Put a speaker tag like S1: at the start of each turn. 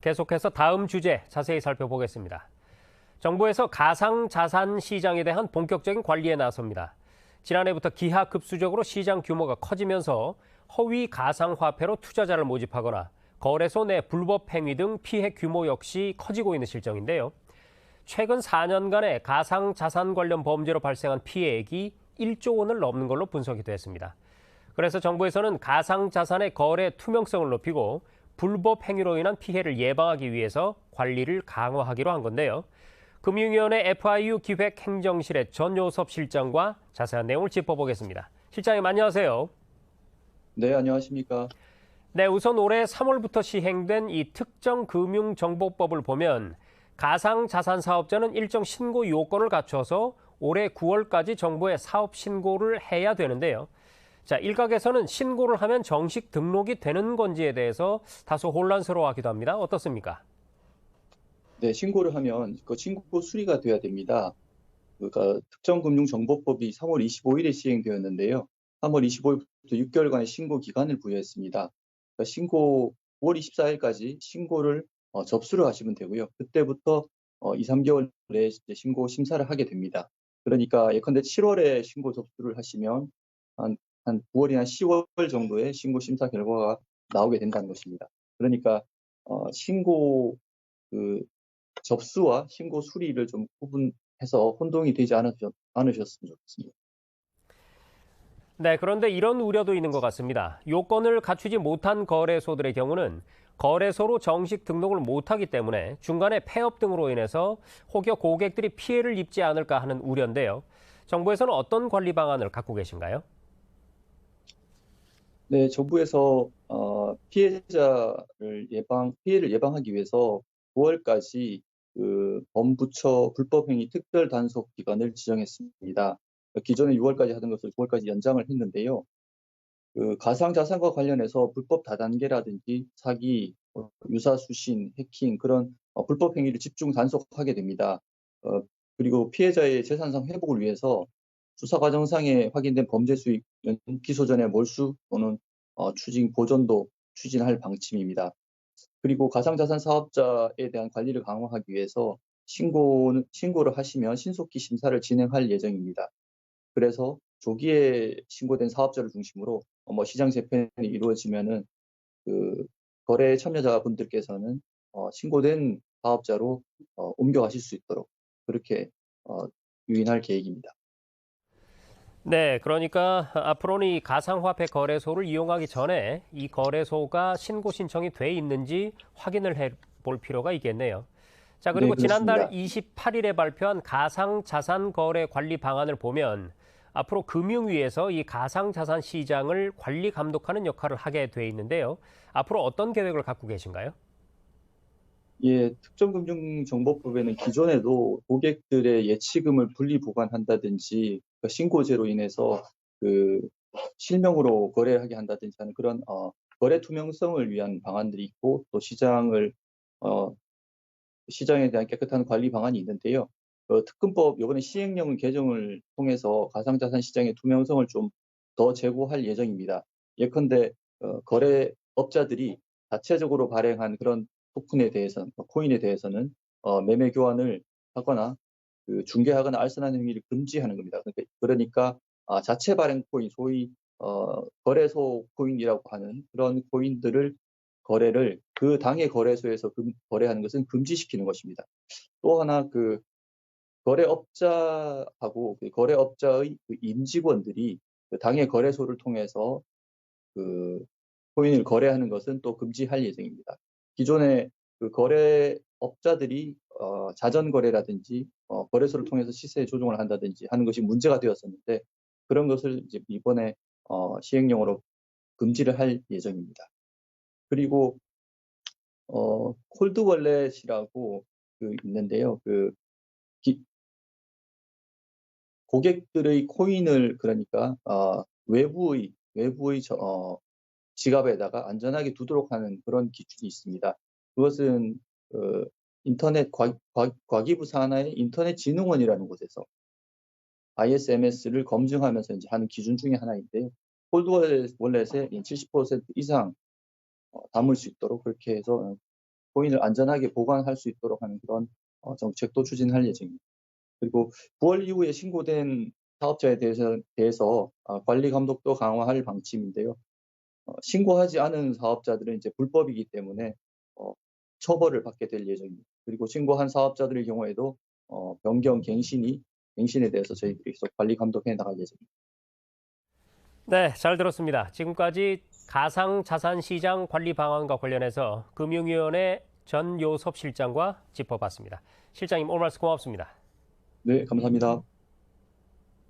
S1: 계속해서 다음 주제 자세히 살펴보겠습니다. 정부에서 가상자산 시장에 대한 본격적인 관리에 나섭니다. 지난해부터 기하급수적으로 시장 규모가 커지면서 허위 가상화폐로 투자자를 모집하거나 거래소 내 불법 행위 등 피해 규모 역시 커지고 있는 실정인데요. 최근 4년간의 가상자산 관련 범죄로 발생한 피해액이 1조 원을 넘는 걸로 분석이 됐습니다. 그래서 정부에서는 가상자산의 거래 투명성을 높이고 불법 행위로 인한 피해를 예방하기 위해서 관리를 강화하기로 한 건데요. 금융위원회 FIU 기획행정실의 전요섭 실장과 자세한 내용을 짚어보겠습니다. 실장님 안녕하세요.
S2: 네, 안녕하십니까.
S1: 네, 우선 올해 3월부터 시행된 이 특정금융정보법을 보면 가상자산 사업자는 일정 신고 요건을 갖춰서 올해 9월까지 정부에 사업 신고를 해야 되는데요. 자, 일각에서는 신고를 하면 정식 등록이 되는 건지에 대해서 다소 혼란스러워하기도 합니다. 어떻습니까?
S2: 네, 신고를 하면 그 신고 수리가 돼야 됩니다. 그러니까 특정금융정보법이 3월 25일에 시행되었는데요. 3월 25일부터 6개월간의 신고 기간을 부여했습니다. 그러니까 신고 5월 24일까지 신고를 접수를 하시면 되고요. 그때부터 2, 3개월 내에 신고 심사를 하게 됩니다. 그러니까 예컨대 7월에 신고 접수를 하시면 한 9월이나 10월 정도에 신고 심사 결과가 나오게 된다는 것입니다. 그러니까 신고 그 접수와 신고 수리를 좀 구분해서 혼동이 되지 않으셨으면 좋겠습니다.
S1: 네, 그런데 이런 우려도 있는 것 같습니다. 요건을 갖추지 못한 거래소들의 경우는 거래소로 정식 등록을 못하기 때문에 중간에 폐업 등으로 인해서 혹여 고객들이 피해를 입지 않을까 하는 우려인데요. 정부에서는 어떤 관리 방안을 갖고 계신가요?
S2: 네, 정부에서 피해를 예방하기 위해서 9월까지 그 범부처 불법행위 특별 단속 기간을 지정했습니다. 기존에 6월까지 하던 것을 9월까지 연장을 했는데요. 그 가상자산과 관련해서 불법 다단계라든지 사기, 유사수신, 해킹 그런 불법 행위를 집중 단속하게 됩니다. 어, 그리고 피해자의 재산상 회복을 위해서 수사 과정상에 확인된 범죄 수익은 기소 전에 몰수 또는 추징 보전도 추진할 방침입니다. 그리고 가상자산 사업자에 대한 관리를 강화하기 위해서 신고를 하시면 신속히 심사를 진행할 예정입니다. 그래서 조기에 신고된 사업자를 중심으로 시장 재편이 이루어지면은 그 거래 참여자분들께서는 신고된 사업자로 옮겨가실 수 있도록 그렇게 유인할 계획입니다.
S1: 네, 그러니까 앞으로는 이 가상화폐 거래소를 이용하기 전에 이 거래소가 신고 신청이 돼 있는지 확인을 해 볼 필요가 있겠네요. 자,
S2: 네,
S1: 그리고 지난달
S2: 그렇습니다.
S1: 28일에 발표한 가상자산 거래 관리 방안을 보면 앞으로 금융위에서 이 가상자산 시장을 관리 감독하는 역할을 하게 돼 있는데요. 앞으로 어떤 계획을 갖고 계신가요?
S2: 예, 특정금융정보법에는 기존에도 고객들의 예치금을 분리 보관한다든지 신고제로 인해서 그 실명으로 거래하게 한다든지 하는 그런 거래 투명성을 위한 방안들이 있고 또 어, 시장에 대한 깨끗한 관리 방안이 있는데요. 특금법 이번에 시행령 개정을 통해서 가상자산 시장의 투명성을 좀 더 제고할 예정입니다. 예컨대 거래업자들이 자체적으로 발행한 그런 코인에 대해서는 매매 교환을 하거나 중개하거나 알선하는 행위를 금지하는 겁니다. 그러니까 자체 발행 코인, 소위 거래소 코인이라고 하는 그런 코인들을 거래를 그 당의 거래소에서 거래하는 것은 금지시키는 것입니다. 또 하나 거래업자하고 그 거래업자의 그 임직원들이 그 당의 거래소를 통해서 그 코인을 거래하는 것은 또 금지할 예정입니다. 기존에 그 거래업자들이 자전 거래라든지 거래소를 통해서 시세 조정을 한다든지 하는 것이 문제가 되었었는데 그런 것을 이제 이번에 시행령으로 금지를 할 예정입니다. 그리고 콜드 월렛이라고 있는데요. 기- 고객들의 코인을 그러니까 외부의 지갑에다가 안전하게 두도록 하는 그런 기준이 있습니다. 그것은 인터넷 과기부 산하의 인터넷진흥원이라는 곳에서 ISMS를 검증하면서 이제 하는 기준 중에 하나인데요. 콜드 월렛의 70% 이상 담을 수 있도록 그렇게 해서 코인을 안전하게 보관할 수 있도록 하는 그런 정책도 추진할 예정입니다. 그리고 9월 이후에 신고된 사업자에 대해서 관리 감독도 강화할 방침인데요. 신고하지 않은 사업자들은 이제 불법이기 때문에 처벌을 받게 될 예정입니다. 그리고 신고한 사업자들의 경우에도 변경 갱신에 대해서 저희들이 계속 관리 감독해 나갈 예정입니다.
S1: 네, 잘 들었습니다. 지금까지 가상자산시장 관리 방안과 관련해서 금융위원회 전요섭 실장과 짚어봤습니다. 실장님, 오늘 말씀 고맙습니다.
S2: 네, 감사합니다.